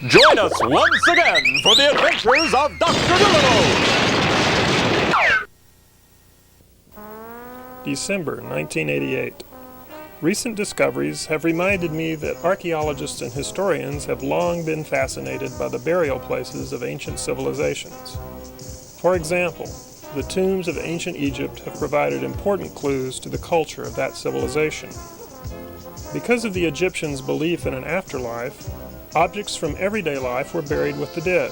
Join us once again for the adventures of Dr. Doolittle! December 1988. Recent discoveries have reminded me that archaeologists and historians have long been fascinated by the burial places of ancient civilizations. For example, the tombs of ancient Egypt have provided important clues to the culture of that civilization. Because of the Egyptians' belief in an afterlife, objects from everyday life were buried with the dead.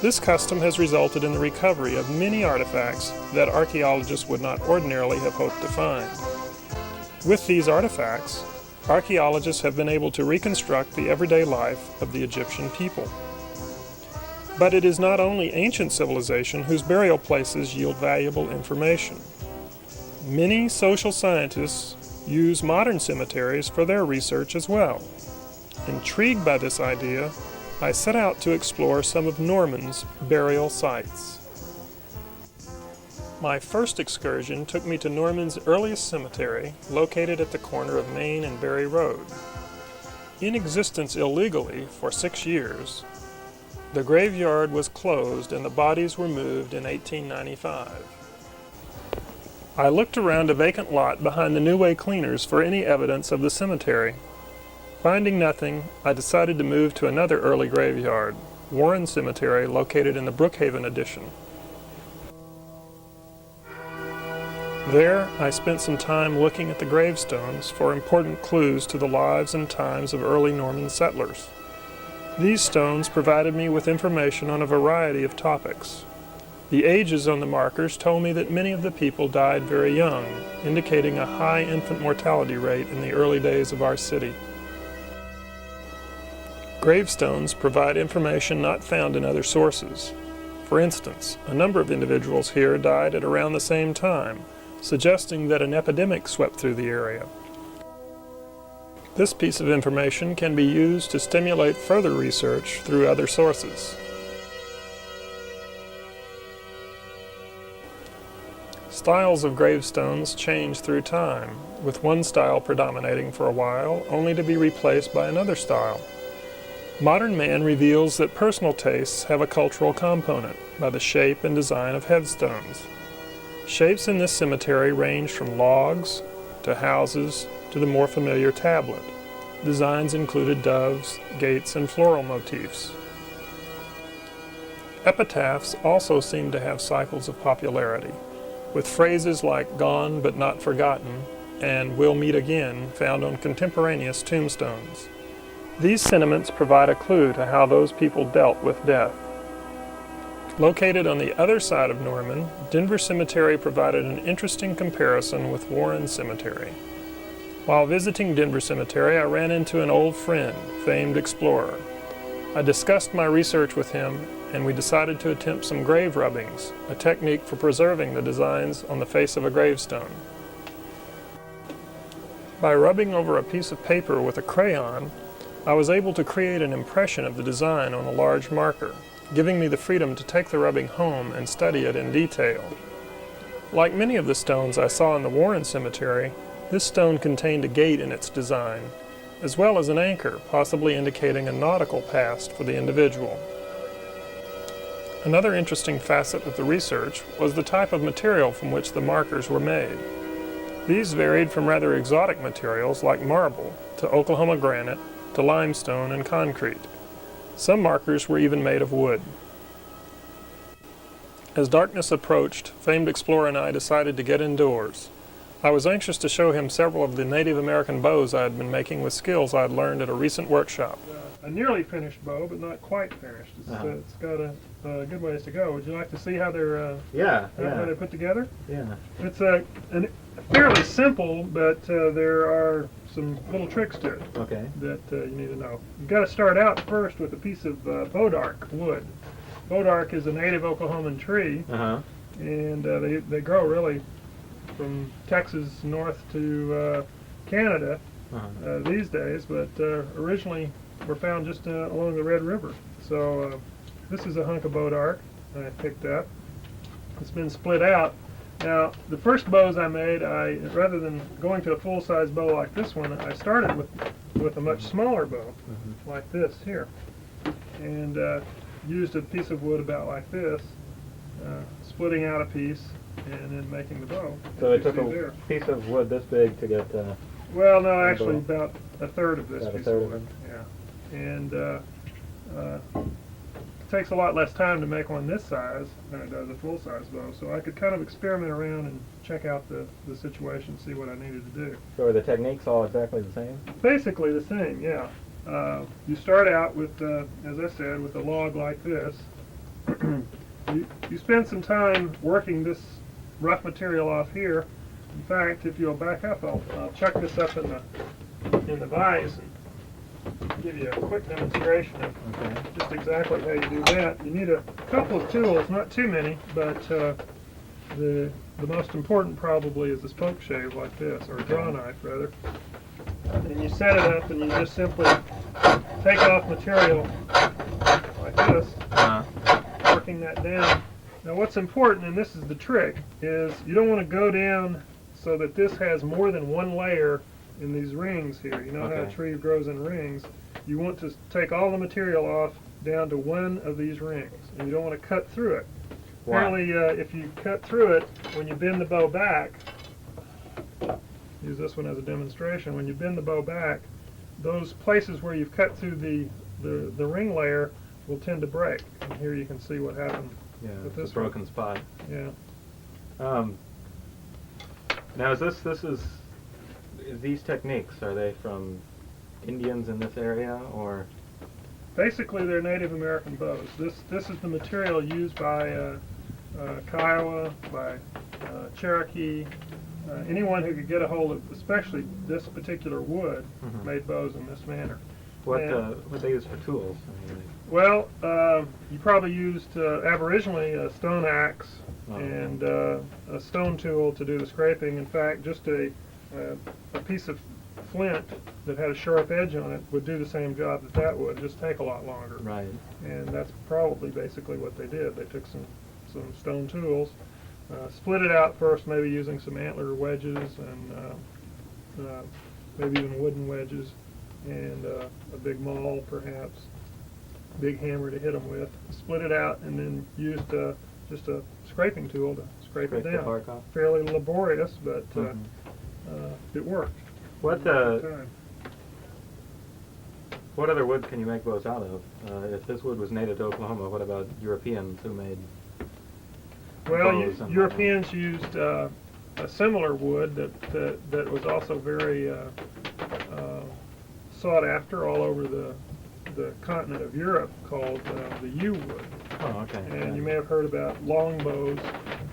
This custom has resulted in the recovery of many artifacts that archaeologists would not ordinarily have hoped to find. With these artifacts, archaeologists have been able to reconstruct the everyday life of the Egyptian people. But it is not only ancient civilization whose burial places yield valuable information. Many social scientists use modern cemeteries for their research as well. Intrigued by this idea, I set out to explore some of Norman's burial sites. My first excursion took me to Norman's earliest cemetery, located at the corner of Main and Berry Road. In existence illegally for 6 years, the graveyard was closed and the bodies were moved in 1895. I looked around a vacant lot behind the New Way Cleaners for any evidence of the cemetery. Finding nothing, I decided to move to another early graveyard, Warren Cemetery, located in the Brookhaven addition. There, I spent some time looking at the gravestones for important clues to the lives and times of early Norman settlers. These stones provided me with information on a variety of topics. The ages on the markers told me that many of the people died very young, indicating a high infant mortality rate in the early days of our city. Gravestones provide information not found in other sources. For instance, a number of individuals here died at around the same time, suggesting that an epidemic swept through the area. This piece of information can be used to stimulate further research through other sources. Styles of gravestones change through time, with one style predominating for a while, only to be replaced by another style. Modern man reveals that personal tastes have a cultural component by the shape and design of headstones. Shapes in this cemetery range from logs to houses to the more familiar tablet. Designs included doves, gates, and floral motifs. Epitaphs also seem to have cycles of popularity, with phrases like "gone but not forgotten" and "we'll meet again" found on contemporaneous tombstones. These sentiments provide a clue to how those people dealt with death. Located on the other side of Norman, Denver Cemetery provided an interesting comparison with Warren Cemetery. While visiting Denver Cemetery, I ran into an old friend, famed explorer. I discussed my research with him, and we decided to attempt some grave rubbings, a technique for preserving the designs on the face of a gravestone. By rubbing over a piece of paper with a crayon, I was able to create an impression of the design on a large marker, giving me the freedom to take the rubbing home and study it in detail. Like many of the stones I saw in the Warren Cemetery, this stone contained a gate in its design, as well as an anchor, possibly indicating a nautical past for the individual. Another interesting facet of the research was the type of material from which the markers were made. These varied from rather exotic materials like marble to Oklahoma granite to limestone and concrete. Some markers were even made of wood. As darkness approached, famed explorer and I decided to get indoors. I was anxious to show him several of the Native American bows I had been making with skills I had learned at a recent workshop. A nearly finished bow, but not quite finished. It's got a good ways to go. Would you like to see how they're how they're put together? Yeah. It's fairly simple, but there are some little tricks to it. Okay. That you need to know. You've got to start out first with a piece of bodark wood. Bodark is a native Oklahoman tree, and they grow really from Texas north to Canada these days, but originally were found just along the Red River. So this is a hunk of bodark I picked up. It's been split out. Now, the first bows I made, rather than going to a full-size bow like this one, I started with a much smaller bow, like this here. and used a piece of wood about like this, splitting out a piece and then making the bow. So it took a piece of wood this big to get well, no, actually about a third of this about piece a third of wood. Yeah. And it takes a lot less time to make one this size than it does a full-size bow. So I could kind of experiment around and check out the situation, see what I needed to do. So are the techniques all exactly the same? Basically the same, yeah. You start out with, as I said, with a log like this. You spend some time working this rough material off here. In fact, if you'll back up, I'll chuck this up in the vise and give you a quick demonstration of just exactly how you do that. You need a couple of tools, not too many, but the most important probably is this poke shave like this, or a draw knife rather. And you set it up and you just simply take off material like this, working that down. Now what's important, and this is the trick, is you don't want to go down so that this has more than one layer in these rings here. You know how a tree grows in rings. You want to take all the material off down to one of these rings, and you don't want to cut through it. Wow. Apparently, if you cut through it, when you bend the bow back, use this one as a demonstration, when you bend the bow back, those places where you've cut through the ring layer will tend to break. And here you can see what happened with this broken spot. Yeah. Now is these techniques, are they from Indians in this area, or? Basically, they're Native American bows. This is the material used by Kiowa, by Cherokee, anyone who could get a hold of, especially this particular wood, made bows in this manner. What they use for tools? Well, you probably used aboriginally a stone axe and a stone tool to do the scraping. In fact, just a piece of flint that had a sharp edge on it would do the same job that would, just take a lot longer. Right. And that's probably basically what they did. They took some stone tools, split it out first, maybe using some antler wedges and maybe even wooden wedges, and a big maul perhaps, big hammer to hit them with. Split it out and then used just a scraping tool to scrape it down. The bark off. Fairly laborious, but it worked. What other wood can you make bows out of? If this wood was native to Oklahoma, what about Europeans who made bows? Well, Europeans used a similar wood that was also very sought after all over the continent of Europe, called the yew wood. Oh, okay. And you may have heard about longbows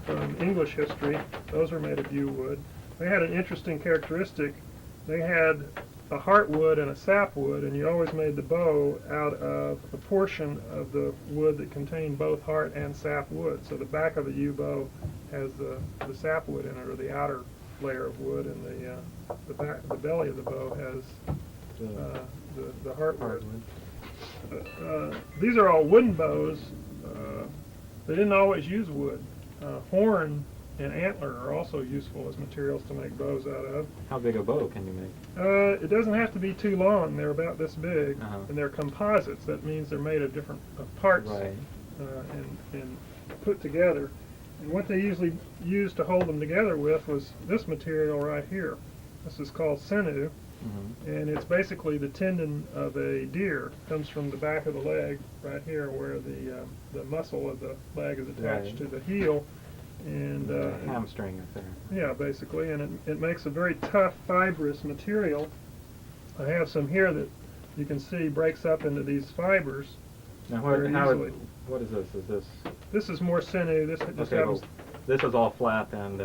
from English history. Those are made of yew wood. They had an interesting characteristic. They had a heartwood and a sapwood, and you always made the bow out of a portion of the wood that contained both heart and sapwood. So the back of the yew bow has the sapwood in it, or the outer layer of wood, and the belly of the bow has the heartwood. These are all wooden bows. They didn't always use wood. Horn and antler are also useful as materials to make bows out of. How big a bow can you make? It doesn't have to be too long. They're about this big, and they're composites. That means they're made of different parts and put together. And what they usually used to hold them together with was this material right here. This is called sinew, and it's basically the tendon of a deer. It comes from the back of the leg right here, where the muscle of the leg is attached to the heel. And hamstring right there. Yeah, basically, and it makes a very tough, fibrous material. I have some here that you can see breaks up into these fibers. Now, what is this? This is more sinew. This just happens. This is all flat and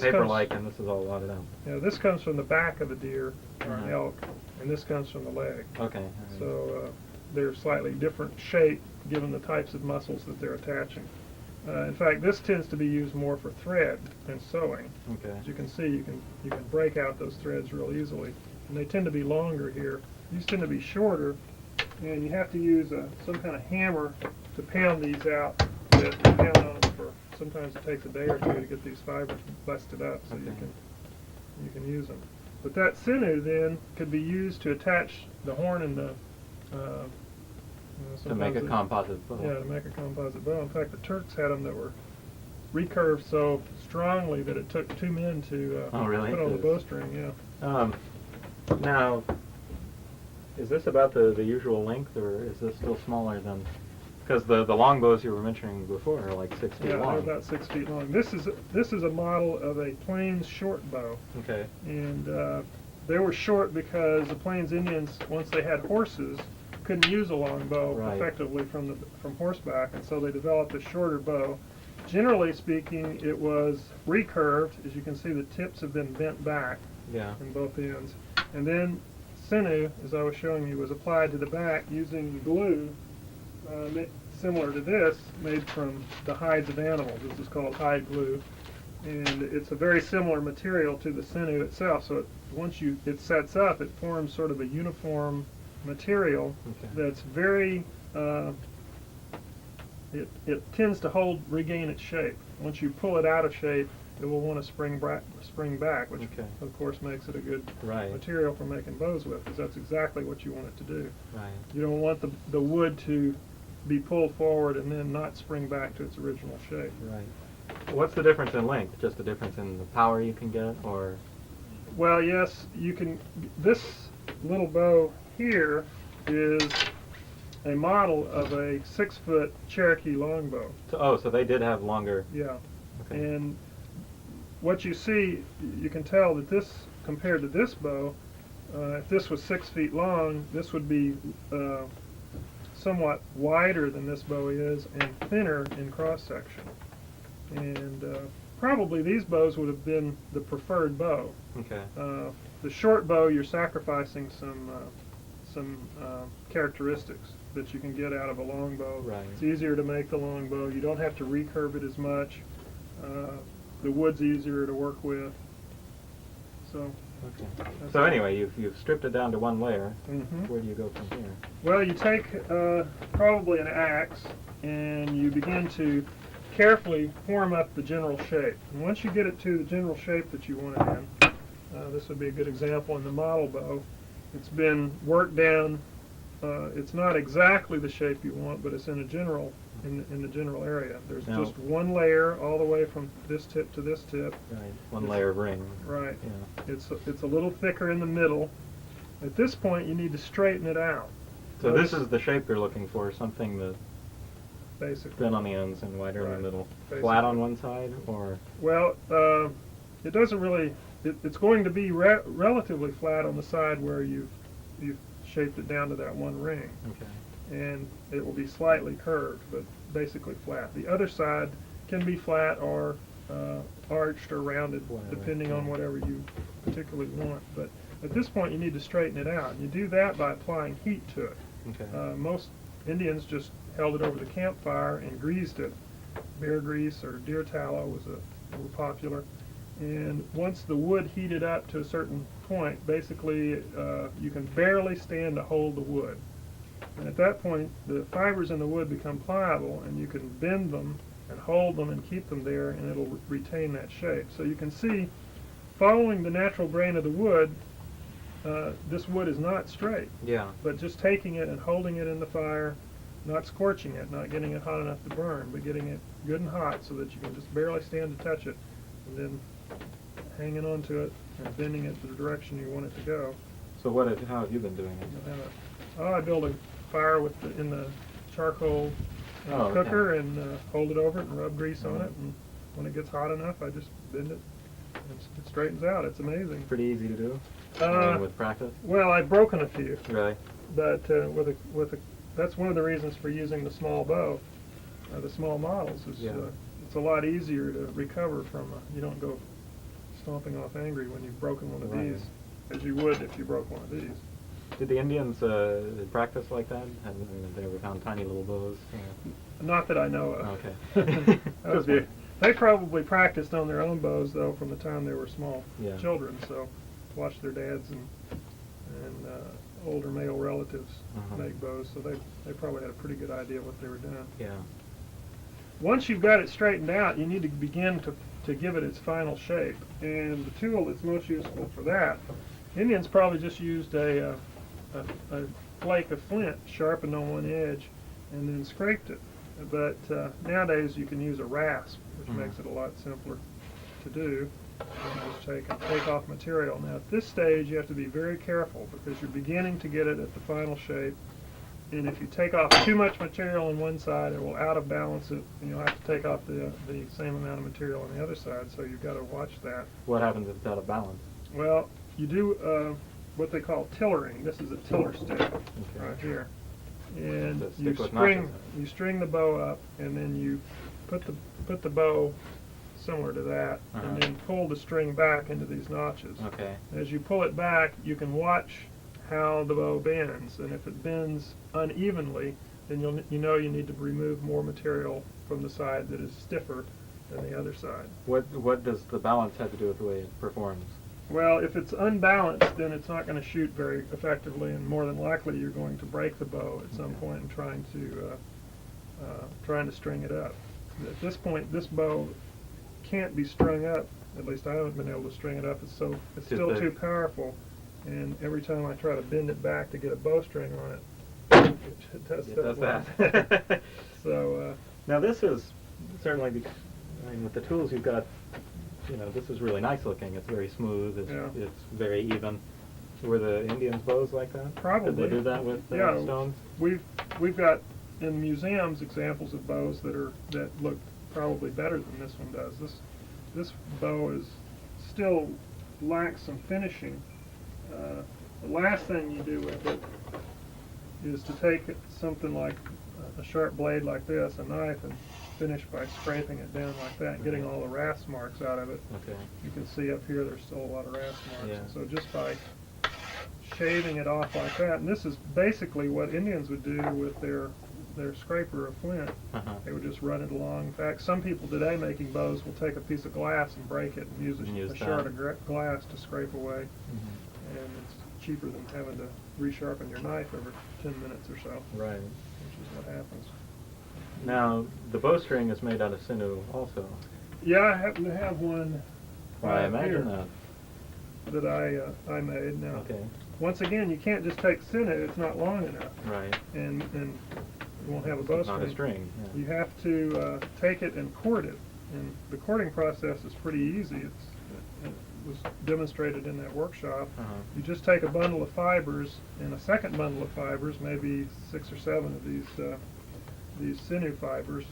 paper-like, and this is all wadded out. Yeah, this comes from the back of the deer or an elk, and this comes from the leg. Okay. Right. So they're slightly different shape given the types of muscles that they're attaching. In fact, this tends to be used more for thread than sewing. Okay. As you can see, you can break out those threads real easily, and they tend to be longer here. These tend to be shorter, and you have to use some kind of hammer to pound these out. To pound on them for sometimes it takes a day or two to get these fibers busted up, so you can use them. But that sinew then could be used to attach the horn and To make a sometimes composite bow. Yeah, to make a composite bow. In fact, the Turks had them that were recurved so strongly that it took 2 men to Oh, really? put on the bowstring. Yeah. Now, is this about the usual length, or is this still smaller than? Because the long bows you were mentioning before are like 6 feet Yeah, long. they're about 6 feet long. This is a model of a Plains short bow, Okay. and they were short because the Plains Indians, once they had horses, couldn't use a long bow Right. effectively from horseback, and so they developed a shorter bow. Generally speaking, it was recurved. As you can see, the tips have been bent back Yeah. in both ends, and then sinew, as I was showing you, was applied to the back using glue similar to this, made from the hides of animals. This is called hide glue, and it's a very similar material to the sinew itself. So once it sets up, it forms sort of a uniform material Okay. that's very it tends to regain its shape. Once you pull it out of shape, it will want to spring back, which Okay. of course makes it a good Right. material for making bows with, because that's exactly what you want it to do. Right. You don't want the wood to be pulled forward and then not spring back to its original shape. Right. What's the difference in length? Just the difference in the power you can get, or? Well, yes, you can. This little bow here is a model of a 6-foot Cherokee longbow. So they did have longer. Yeah. Okay. And what you see, you can tell that this, compared to this bow, if this was 6 feet long, this would be somewhat wider than this bow is and thinner in cross section. And probably these bows would have been the preferred bow. Okay. The short bow, you're sacrificing some characteristics that you can get out of a long bow. Right. It's easier to make the long bow. You don't have to recurve it as much. The wood's easier to work with. So. Okay. So anyway, you've stripped it down to one layer. Mhm. Where do you go from here? Well, you take probably an axe and you begin to carefully form up the general shape. And once you get it to the general shape that you want it in, this would be a good example in the model bow. It's been worked down. It's not exactly the shape you want, but it's in the general area. There's Now- just one layer all the way from this tip to this tip. Right. One layer of ring. Right. Yeah. It's a little thicker in the middle. At this point, you need to straighten it out. So this is the shape you're looking for, something that's Basically. thin on the ends and wider in Right. the middle. Basically. Flat on one side, or? Well, it doesn't really. It's going to be relatively flat on the side where you've shaped it down to that one ring, Okay. and it will be slightly curved, but basically flat. The other side can be flat or arched or rounded, Whatever, depending on yeah. whatever you particularly want. But at this point, you need to straighten it out. You do that by applying heat to it. Okay. Most Indians just held it over the campfire and greased it. Bear grease or deer tallow was were popular. And once the wood heated up to a certain point, basically you can barely stand to hold the wood. And at that point, the fibers in the wood become pliable, and you can bend them and hold them and keep them there, and it'll retain that shape. So you can see, following the natural grain of the wood, this wood is not straight. Yeah. But just taking it and holding it in the fire, not scorching it, not getting it hot enough to burn, but getting it good and hot so that you can just barely stand to touch it, and then hanging on to it and bending it to the direction you want it to go. So how have you been doing it? I build a fire in the charcoal cooker and hold it over it and rub grease on it, and when it gets hot enough, I just bend it and it straightens out. It's amazing. Pretty easy to do. With practice. Well, I've broken a few, Really? but that's one of the reasons for using the small bow, the small models. Is Yeah. It's a lot easier to recover from. You don't go stomping off angry when you've broken one of Right. these, as you would if you broke one of these. Did the Indians practice like that? Have they ever found tiny little bows? Not that I know of. Okay. That would be, they probably practiced on their own bows though from the time they were small Yeah. children. So watched their dads and older male relatives make bows. So they probably had a pretty good idea what they were doing. Yeah. Once you've got it straightened out, you need to begin to give it its final shape. And the tool that's most useful for that, Indians probably just used a flake of flint sharpened on one edge and then scraped it. But nowadays you can use a rasp, which makes it a lot simpler to do. And just take off material. Now at this stage you have to be very careful because you're beginning to get it at the final shape. And if you take off too much material on one side, it will out of balance it, and you'll have to take off the same amount of material on the other side, so you've got to watch that. What happens if it's out of balance? Well, you do what they call tillering. This is a tiller stick right here. And you string the bow up, and then you put the bow similar to that, and then pull the string back into these notches. Okay. As you pull it back, you can watch how the bow bends, and if it bends unevenly, then you know you need to remove more material from the side that is stiffer than the other side. What does the balance have to do with the way it performs? Well, if it's unbalanced, then it's not going to shoot very effectively, and more than likely you're going to break the bow at some point in trying to string it up. At this point, this bow can't be strung up. At least I haven't been able to string it up. It's still too powerful. And every time I try to bend it back to get a bowstring on it, it does that. So now this is certainly, with the tools you've got, this is really nice looking. It's very smooth. It's very even. Were the Indians' bows like that? Probably. Did they do that with stones? We've got in museums examples of bows that look probably better than this one does. This bow is still lacks some finishing. The last thing you do with it is to take something like a sharp blade like this, a knife, and finish by scraping it down like that and getting all the rasp marks out of it. Okay. You can see up here there's still a lot of rasp marks. Yeah. And so just by shaving it off like that, and this is basically what Indians would do with their scraper of flint. They would just run it along. In fact, some people today making bows will take a piece of glass and break it and use a shard of glass to scrape away. And it's cheaper than having to resharpen your knife every 10 minutes or so. Right. Which is what happens. Now, the bowstring is made out of sinew also. Yeah, I happen to have one I imagine that I made. Now, okay. Once again, you can't just take sinew. It's not long enough. Right. And you won't have a bowstring. Not a string. Yeah. You have to take it and cord it. And the cording process is pretty easy. It was demonstrated in that workshop. You just take a bundle of fibers and a second bundle of fibers, maybe 6 or 7 of these sinew fibers,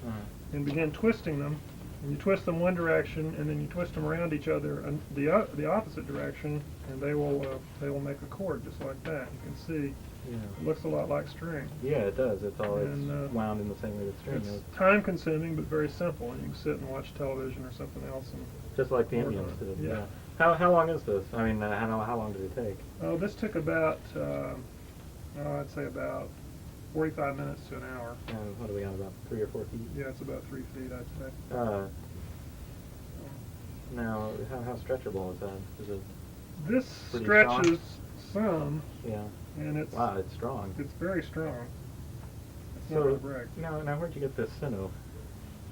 and begin twisting them. And you twist them one direction, and then you twist them around each other and the opposite direction, and they will make a cord just like that. You can see. Yeah. It looks a lot like string. Yeah, it does. It's wound in the same way that string is. It's time-consuming, but very simple, and you can sit and watch television or something else. And just like the Indians did. Yeah. How long is this? I mean, how long did it take? Oh, this took about, I'd say about 45 minutes to an hour. And what are we on, about 3 or 4 feet? Yeah, it's about 3 feet, I'd say. Now, how stretchable is that? Is it this stretches some. Yeah. And it's strong. It's very strong. It's not going to break. Now where'd you get this sinew?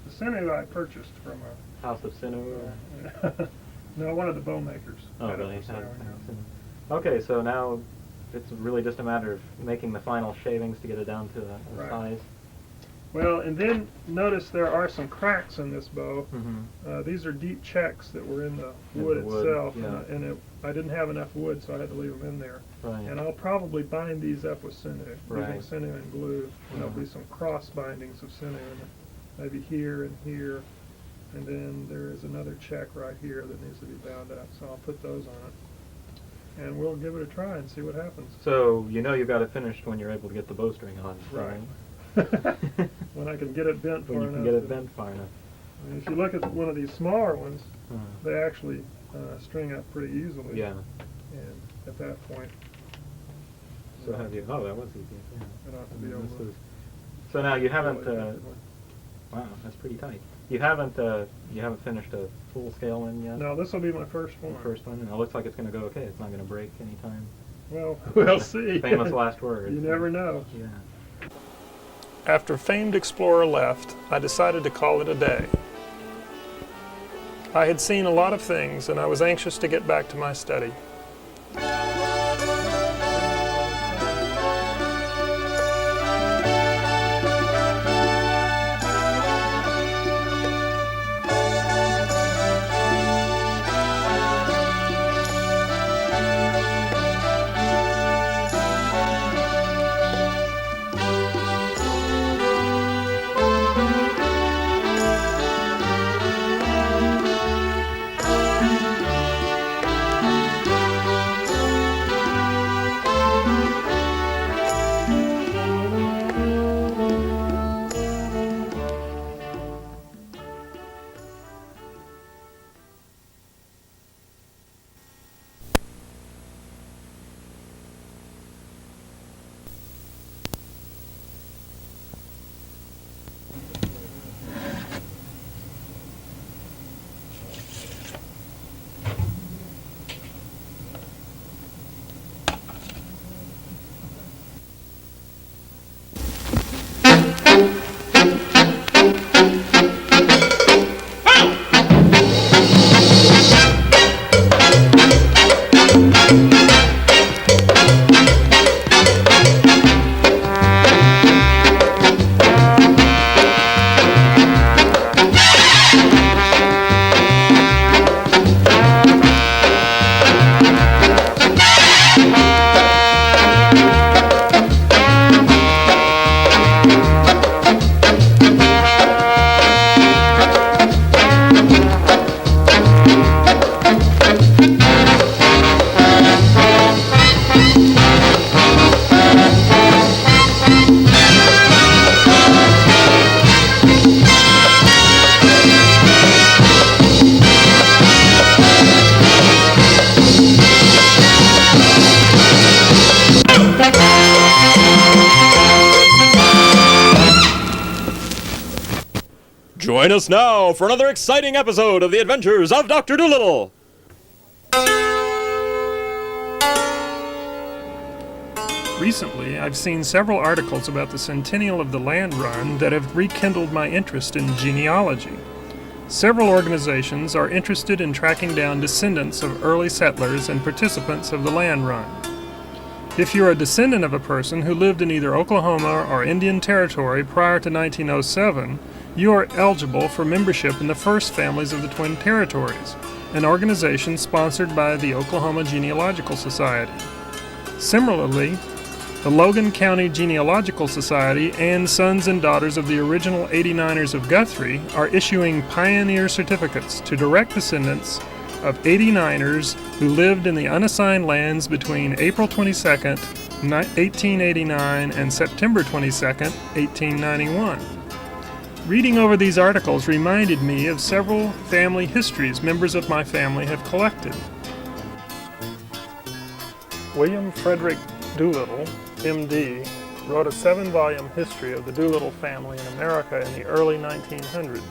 The sinew I purchased from a house of sinew. No, one of the bow makers. Oh, really? Okay, so now it's really just a matter of making the final shavings to get it down to a size. Well, and then notice there are some cracks in this bow. These are deep checks that were in the wood itself, and I didn't have enough wood, so I had to leave them in there. Right. And I'll probably bind these up with sinew, using sinew and glue. And there'll be some cross bindings of sinew, maybe here and here. And then there is another check right here that needs to be bound up, so I'll put those on it. And we'll give it a try and see what happens. So you've got it finished when you're able to get the bowstring on. Right. When I can get it bent far enough. When you can get it bent far enough. I mean, if you look at one of these smaller ones, they actually string up pretty easily. Yeah. And at that point. So have you? Oh, that was easy. Yeah. I don't have to be able to. So now you haven't. Wow, that's pretty tight. You haven't finished a full scale one yet? No, this will be my first one. The first one, and it looks like it's going to go okay. It's not going to break anytime. Well, we'll see. Famous last words. You never know. Yeah. After famed explorer left, I decided to call it a day. I had seen a lot of things, and I was anxious to get back to my study. Join us now for another exciting episode of The Adventures of Dr. Doolittle. Recently, I've seen several articles about the centennial of the land run that have rekindled my interest in genealogy. Several organizations are interested in tracking down descendants of early settlers and participants of the land run. If you're a descendant of a person who lived in either Oklahoma or Indian Territory prior to 1907, you are eligible for membership in the First Families of the Twin Territories, an organization sponsored by the Oklahoma Genealogical Society. Similarly, the Logan County Genealogical Society and Sons and Daughters of the original 89ers of Guthrie are issuing pioneer certificates to direct descendants of 89ers who lived in the unassigned lands between April 22, 1889 and September 22, 1891. Reading over these articles reminded me of several family histories members of my family have collected. William Frederick Doolittle, M.D., wrote a 7-volume history of the Doolittle family in America in the early 1900s.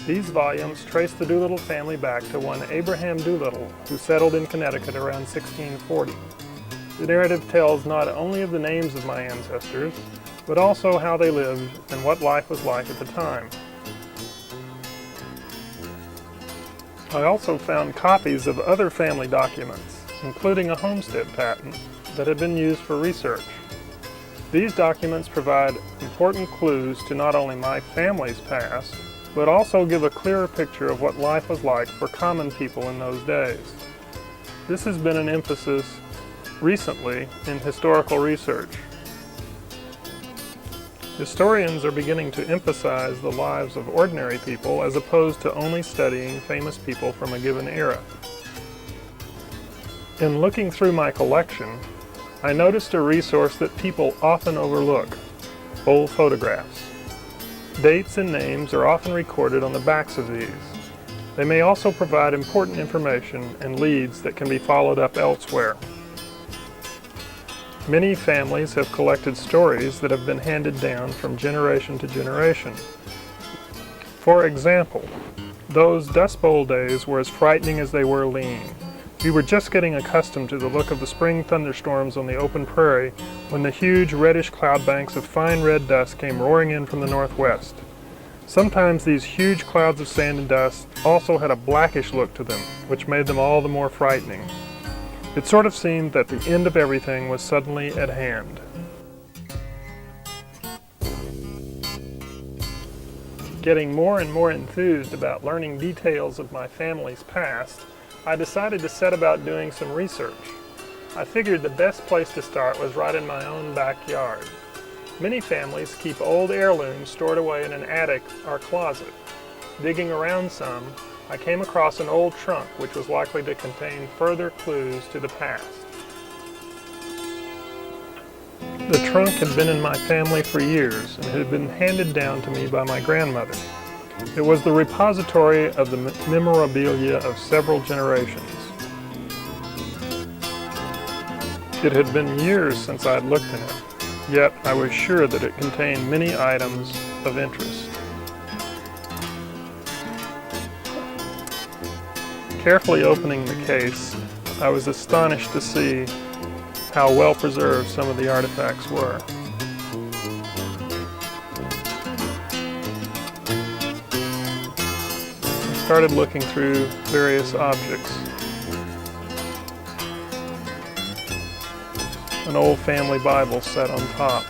These volumes trace the Doolittle family back to one Abraham Doolittle, who settled in Connecticut around 1640. The narrative tells not only of the names of my ancestors, but also how they lived and what life was like at the time. I also found copies of other family documents, including a homestead patent, that had been used for research. These documents provide important clues to not only my family's past, but also give a clearer picture of what life was like for common people in those days. This has been an emphasis recently in historical research. Historians are beginning to emphasize the lives of ordinary people as opposed to only studying famous people from a given era. In looking through my collection, I noticed a resource that people often overlook: old photographs. Dates and names are often recorded on the backs of these. They may also provide important information and leads that can be followed up elsewhere. Many families have collected stories that have been handed down from generation to generation. For example, those Dust Bowl days were as frightening as they were lean. We were just getting accustomed to the look of the spring thunderstorms on the open prairie when the huge reddish cloud banks of fine red dust came roaring in from the northwest. Sometimes these huge clouds of sand and dust also had a blackish look to them, which made them all the more frightening. It sort of seemed that the end of everything was suddenly at hand. Getting more and more enthused about learning details of my family's past, I decided to set about doing some research. I figured the best place to start was right in my own backyard. Many families keep old heirlooms stored away in an attic or closet. Digging around some, I came across an old trunk which was likely to contain further clues to the past. The trunk had been in my family for years and had been handed down to me by my grandmother. It was the repository of the memorabilia of several generations. It had been years since I had looked in it, yet I was sure that it contained many items of interest. Carefully opening the case, I was astonished to see how well preserved some of the artifacts were. I started looking through various objects. An old family Bible sat on top.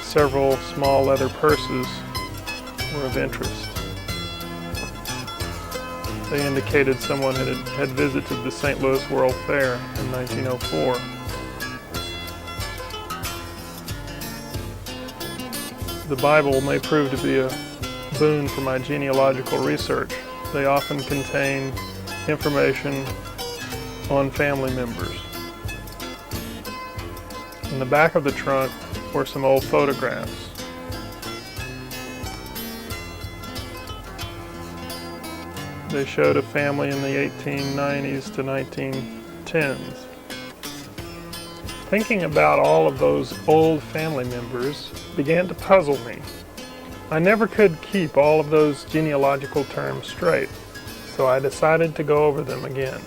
Several small leather purses were of interest. They indicated someone had visited the St. Louis World Fair in 1904. The Bible may prove to be a boon for my genealogical research. They often contain information on family members. In the back of the trunk were some old photographs. They showed a family in the 1890s to 1910s. Thinking about all of those old family members began to puzzle me. I never could keep all of those genealogical terms straight, so I decided to go over them again.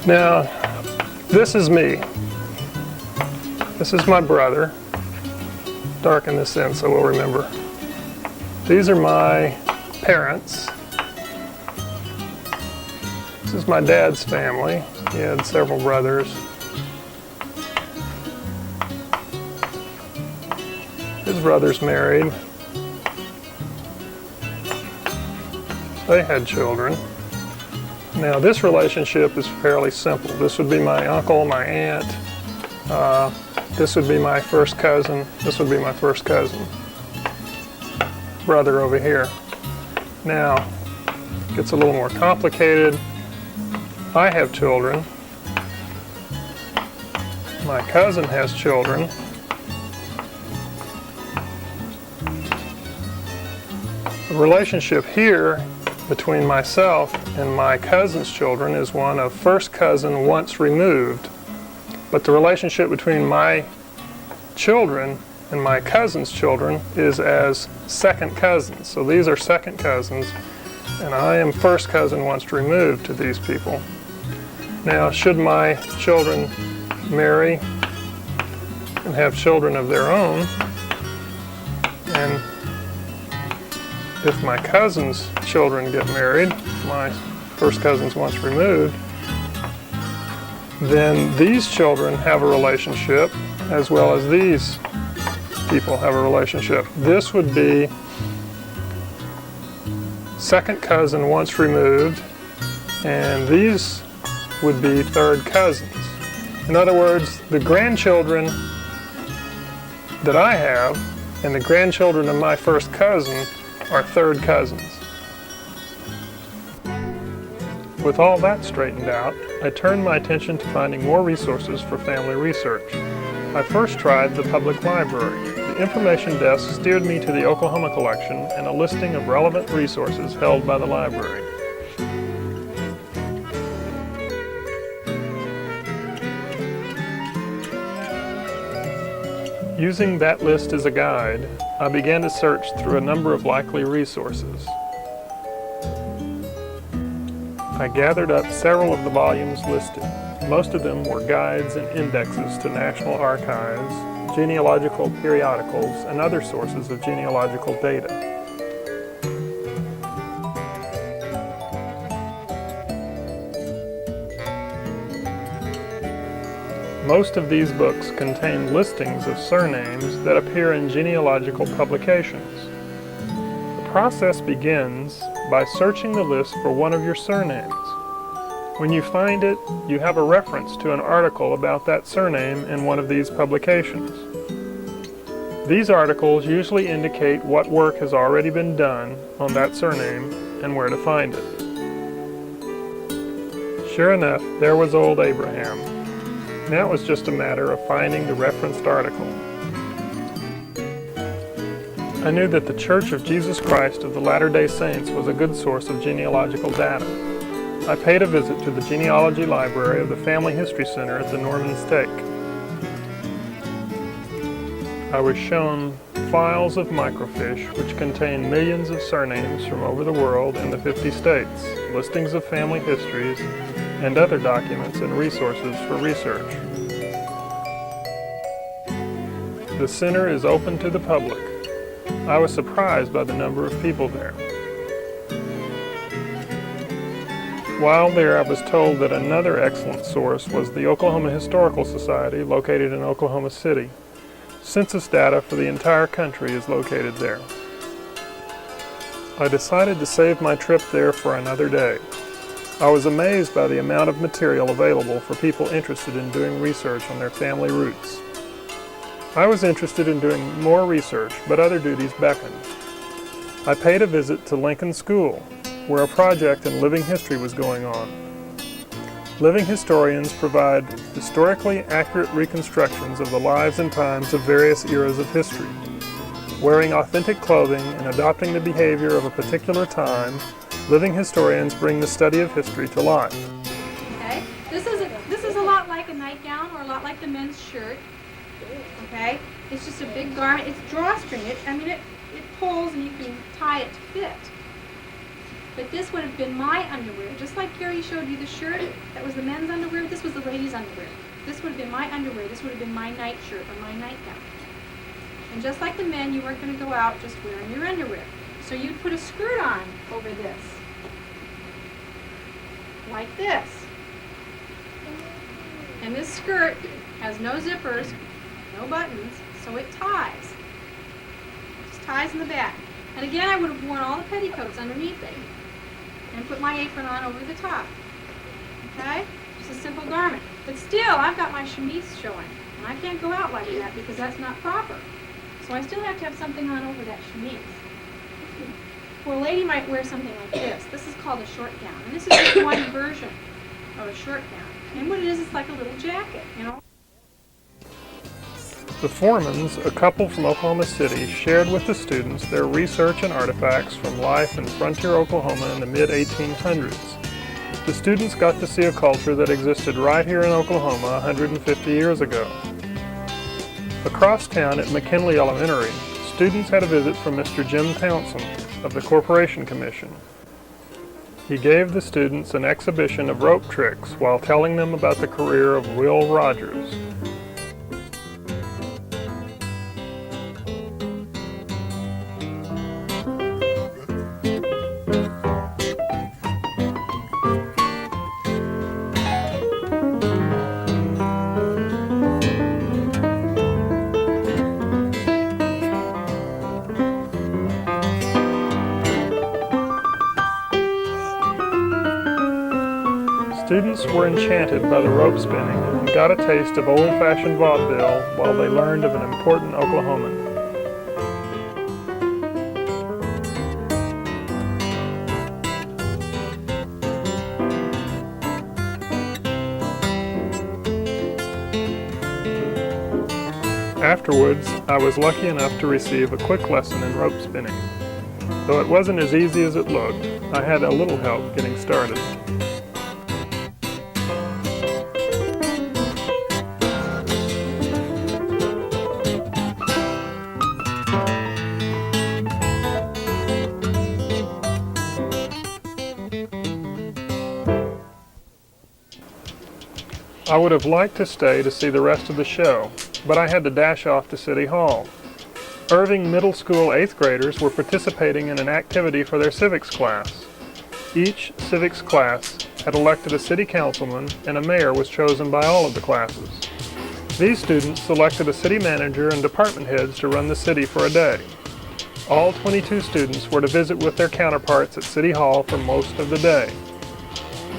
Now, this is me. This is my brother. Darken this in so we'll remember. These are my parents. This is my dad's family. He had several brothers. His brothers married. They had children. Now this relationship is fairly simple. This would be my uncle, my aunt. This would be my first cousin. This would be my first cousin. Brother over here. Now, it gets a little more complicated. I have children. My cousin has children. The relationship here between myself and my cousin's children is one of first cousin once removed. But the relationship between my children and my cousin's children is as second cousins. So these are second cousins, and I am first cousin once removed to these people. Now, should my children marry and have children of their own, and if my cousin's children get married, my first cousins once removed, then these children have a relationship as well as these people have a relationship. This would be second cousin once removed, and these would be third cousins. In other words, the grandchildren that I have and the grandchildren of my first cousin are third cousins. With all that straightened out, I turned my attention to finding more resources for family research. I first tried the public library. The information desk steered me to the Oklahoma collection and a listing of relevant resources held by the library. Using that list as a guide, I began to search through a number of likely resources. I gathered up several of the volumes listed. Most of them were guides and indexes to national archives, genealogical periodicals, and other sources of genealogical data. Most of these books contain listings of surnames that appear in genealogical publications. The process begins by searching the list for one of your surnames. When you find it, you have a reference to an article about that surname in one of these publications. These articles usually indicate what work has already been done on that surname and where to find it. Sure enough, there was old Abraham. Now it was just a matter of finding the referenced article. I knew that the Church of Jesus Christ of the Latter-day Saints was a good source of genealogical data. I paid a visit to the genealogy library of the Family History Center at the Norman Stake. I was shown files of microfiche which contain millions of surnames from over the world in the 50 states, listings of family histories, and other documents and resources for research. The center is open to the public. I was surprised by the number of people there. While there, I was told that another excellent source was the Oklahoma Historical Society located in Oklahoma City. Census data for the entire country is located there. I decided to save my trip there for another day. I was amazed by the amount of material available for people interested in doing research on their family roots. I was interested in doing more research, but other duties beckoned. I paid a visit to Lincoln School, where a project in living history was going on. Living historians provide historically accurate reconstructions of the lives and times of various eras of history. Wearing authentic clothing and adopting the behavior of a particular time, living historians bring the study of history to life. Okay, this is a lot like nightgown, or a lot like the men's shirt. Okay? It's just a big garment. It's drawstring. It pulls and you can tie it to fit. But this would have been my underwear. Just like Gary showed you the shirt, that was the men's underwear, this was the ladies' underwear. This would have been my underwear. This would have been my nightshirt or my nightgown. And just like the men, you weren't going to go out just wearing your underwear. So you'd put a skirt on over this. Like this. And this skirt has no zippers, no buttons, so it ties. It just ties in the back. And again, I would have worn all the petticoats underneath it and put my apron on over the top. Okay? Just a simple garment. But still, I've got my chemise showing. And I can't go out like that because that's not proper. So I still have to have something on over that chemise. Well, a lady might wear something like this. This is called a short gown. And this is just one version of a short gown. And what it is, it's like a little jacket, you know? The Foremans, a couple from Oklahoma City, shared with the students their research and artifacts from life in frontier Oklahoma in the mid-1800s. The students got to see a culture that existed right here in Oklahoma 150 years ago. Across town at McKinley Elementary, students had a visit from Mr. Jim Townsend of the Corporation Commission. He gave the students an exhibition of rope tricks while telling them about the career of Will Rogers. Students were enchanted by the rope spinning and got a taste of old-fashioned vaudeville while they learned of an important Oklahoman. Afterwards, I was lucky enough to receive a quick lesson in rope spinning. Though it wasn't as easy as it looked, I had a little help getting started. I would have liked to stay to see the rest of the show, but I had to dash off to City Hall. Irving Middle School 8th graders were participating in an activity for their civics class. Each civics class had elected a city councilman, and a mayor was chosen by all of the classes. These students selected a city manager and department heads to run the city for a day. All 22 students were to visit with their counterparts at City Hall for most of the day.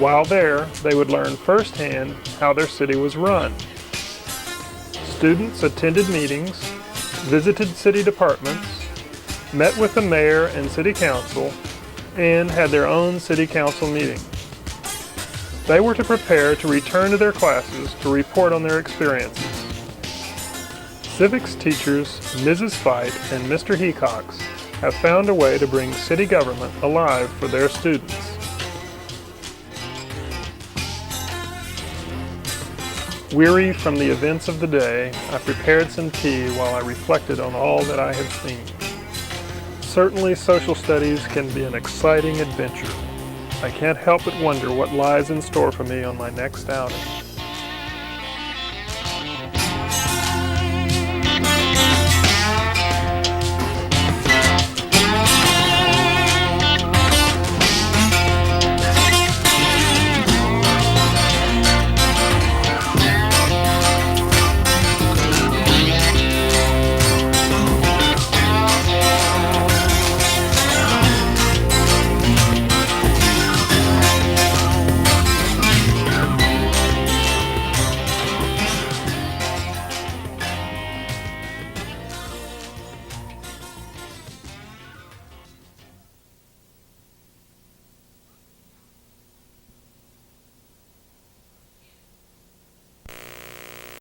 While there, they would learn firsthand how their city was run. Students attended meetings, visited city departments, met with the mayor and city council, and had their own city council meeting. They were to prepare to return to their classes to report on their experiences. Civics teachers Mrs. Fight and Mr. Hecox have found a way to bring city government alive for their students. Weary from the events of the day, I prepared some tea while I reflected on all that I had seen. Certainly, social studies can be an exciting adventure. I can't help but wonder what lies in store for me on my next outing.